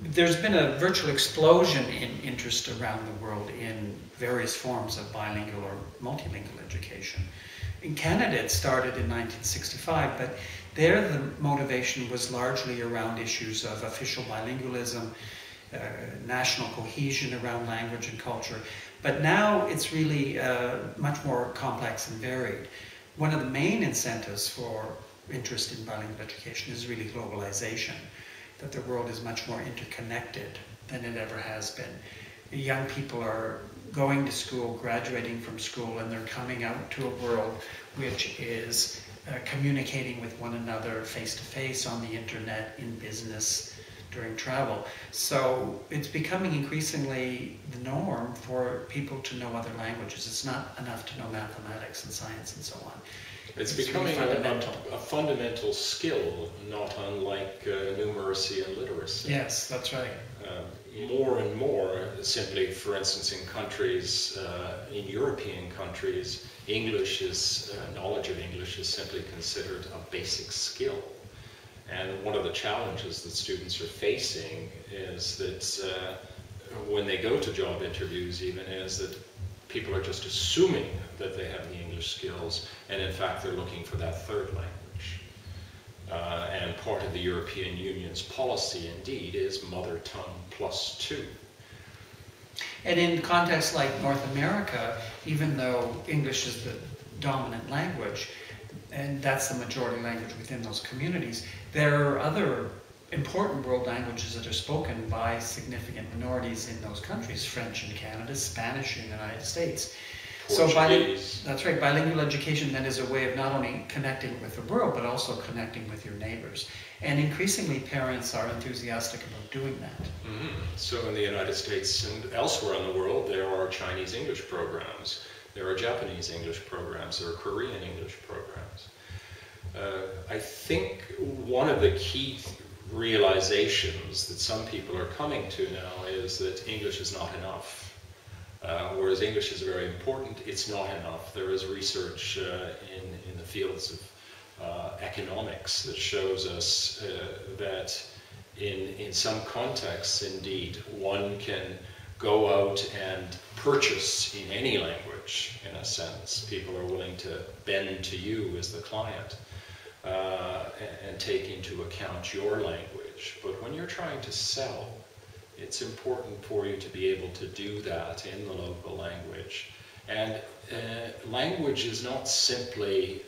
there's been a virtual explosion in interest around the world in various forms of bilingual or multilingual education. In Canada, it started in 1965, but there the motivation was largely around issues of official bilingualism, national cohesion around language and culture. But now it's really much more complex and varied. One of the main incentives for interest in bilingual education is really globalization, that the world is much more interconnected than it ever has been. Young people are going to school, graduating from school, and they're coming out to a world which is communicating with one another face-to-face on the internet, in business, during travel. So it's becoming increasingly the norm for people to know other languages. It's not enough to know mathematics and science and so on. It's becoming really a fundamental skill, not unlike numeracy and literacy. Yes, that's right. More and more, simply, for instance, in countries, in European countries, knowledge of English is simply considered a basic skill. And one of the challenges that students are facing is that when they go to job interviews even, is that people are just assuming that they have the English skills, and in fact they're looking for that third language. And part of the European Union's policy, indeed, is mother tongue +2. And in contexts like North America, even though English is the dominant language, and that's the majority language within those communities, there are other important world languages that are spoken by significant minorities in those countries. French in Canada, Spanish in the United States. Portuguese. So that's right, bilingual education then is a way of not only connecting with the world, but also connecting with your neighbors. And increasingly parents are enthusiastic about doing that. Mm-hmm. So in the United States and elsewhere in the world, there are Chinese English programs, there are Japanese English programs, there are Korean English programs. I think one of the key realizations that some people are coming to now is that English is not enough. Whereas English is very important, it's not enough. There is research in the fields of economics that shows us that in some contexts, indeed, one can go out and purchase in any language, in a sense. People are willing to bend to you as the client and take into account your language. But when you're trying to sell, it's important for you to be able to do that in the local language. And language is not simply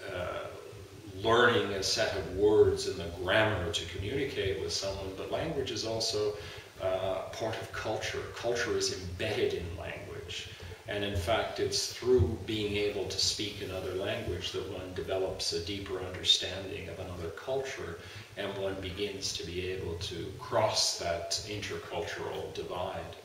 learning a set of words and the grammar to communicate with someone, but language is also part of culture. Culture is embedded in language. And in fact, it's through being able to speak another language that one develops a deeper understanding of another culture, and one begins to be able to cross that intercultural divide.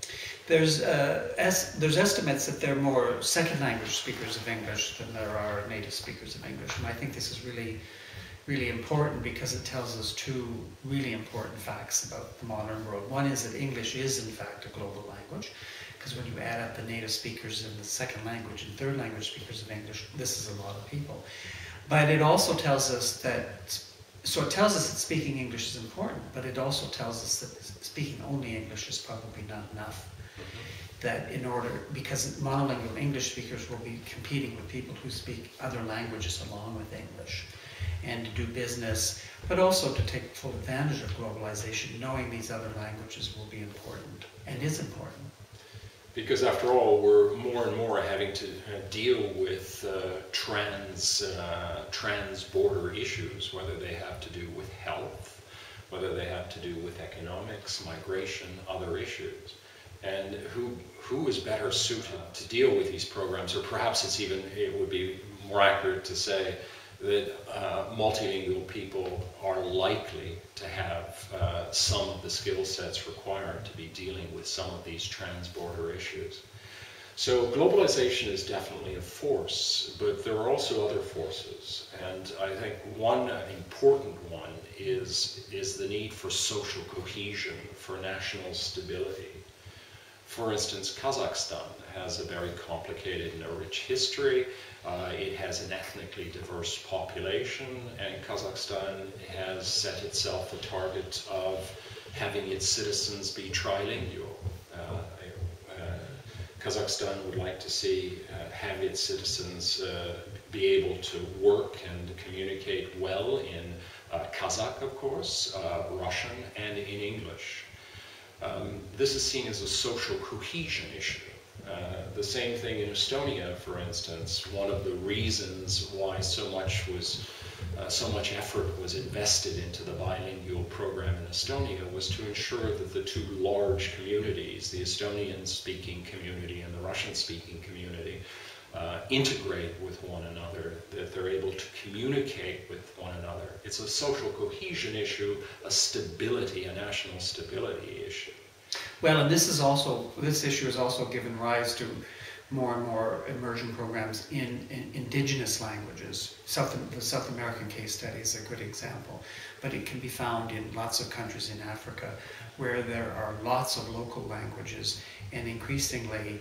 There's estimates that there are more second language speakers of English than there are native speakers of English, and I think this is really, really important because it tells us two really important facts about the modern world. One is that English is in fact a global language, because when you add up the native speakers in the second language and third language speakers of English, this is a lot of people. But it also tells us that, so it tells us that speaking English is important, but it also tells us that speaking only English is probably not enough. That in order, because monolingual English speakers will be competing with people who speak other languages along with English, and to do business, but also to take full advantage of globalization, knowing these other languages will be important, and is important. Because after all, we're more and more having to deal with trans-border issues, whether they have to do with health, whether they have to do with economics, migration, other issues. And who is better suited to deal with these programs? Or perhaps it would be more accurate to say that multilingual people are likely to have some of the skill sets required to be dealing with some of these trans-border issues. So globalization is definitely a force, but there are also other forces. And I think one important one is the need for social cohesion, for national stability. For instance, Kazakhstan has a very complicated and a rich history. It has an ethnically diverse population, and Kazakhstan has set itself a target of having its citizens be trilingual. Kazakhstan would like to see have its citizens be able to work and communicate well in Kazakh, of course, Russian, and in English. This is seen as a social cohesion issue. The same thing in Estonia, for instance. One of the reasons why so much effort was invested into the bilingual program in Estonia was to ensure that the two large communities, the Estonian-speaking community and the Russian-speaking community, integrate with one another, that they're able to communicate with one another. It's a social cohesion issue, a stability, a national stability issue. Well, and this issue has also given rise to more and more immersion programs in indigenous languages. The South American case study is a good example, but it can be found in lots of countries in Africa where there are lots of local languages, and increasingly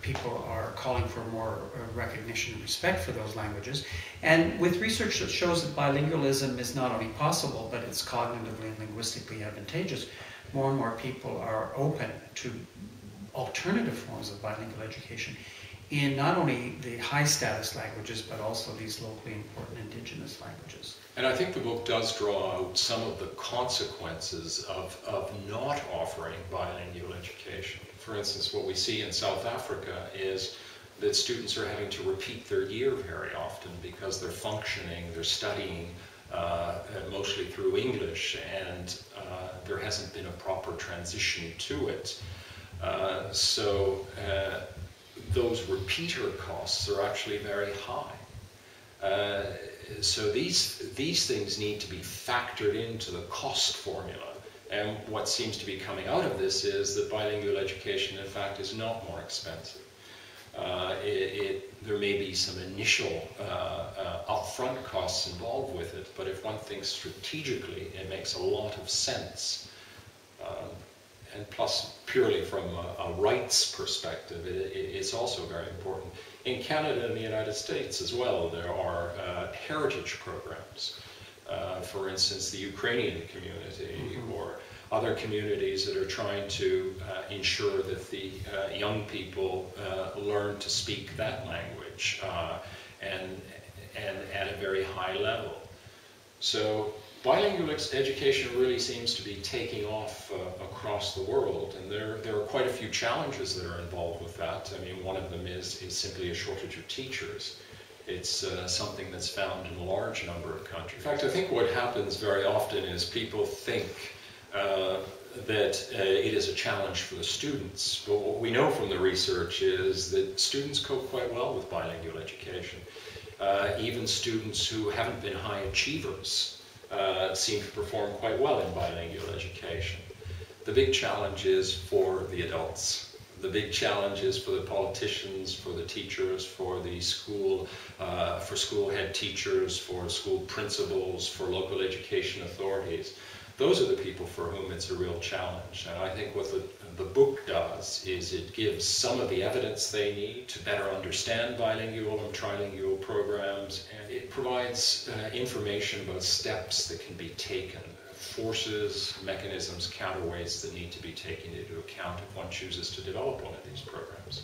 people are calling for more recognition and respect for those languages. And with research that shows that bilingualism is not only possible, but it's cognitively and linguistically advantageous, more and more people are open to alternative forms of bilingual education in not only the high status languages, but also these locally important indigenous languages. And I think the book does draw out some of the consequences of not offering bilingual education. For instance, what we see in South Africa is that students are having to repeat their year very often because they're functioning, they're studying mostly through English, and there hasn't been a proper transition to it. So those repeater costs are actually very high. So these things need to be factored into the cost formula. And what seems to be coming out of this is that bilingual education, in fact, is not more expensive. There may be some initial upfront costs involved with it, but if one thinks strategically, it makes a lot of sense. And plus, purely from a rights perspective, it's also very important. In Canada and the United States as well, there are heritage programs. For instance, the Ukrainian community or other communities that are trying to ensure that the young people learn to speak that language and at a very high level. So bilingual education really seems to be taking off across the world, and there are quite a few challenges that are involved with that. I mean, one of them is simply a shortage of teachers. It's something that's found in a large number of countries. In fact, I think what happens very often is people think that it is a challenge for the students, but what we know from the research is that students cope quite well with bilingual education. Even students who haven't been high achievers seem to perform quite well in bilingual education. The big challenge is for the adults. The big challenge is for the politicians, for the teachers, for the school head teachers, for school principals, for local education authorities. Those are the people for whom it's a real challenge. And I think what the book does is it gives some of the evidence they need to better understand bilingual and trilingual programs, and it provides information about steps that can be taken, forces, mechanisms, counterweights that need to be taken into account if one chooses to develop one of these programs.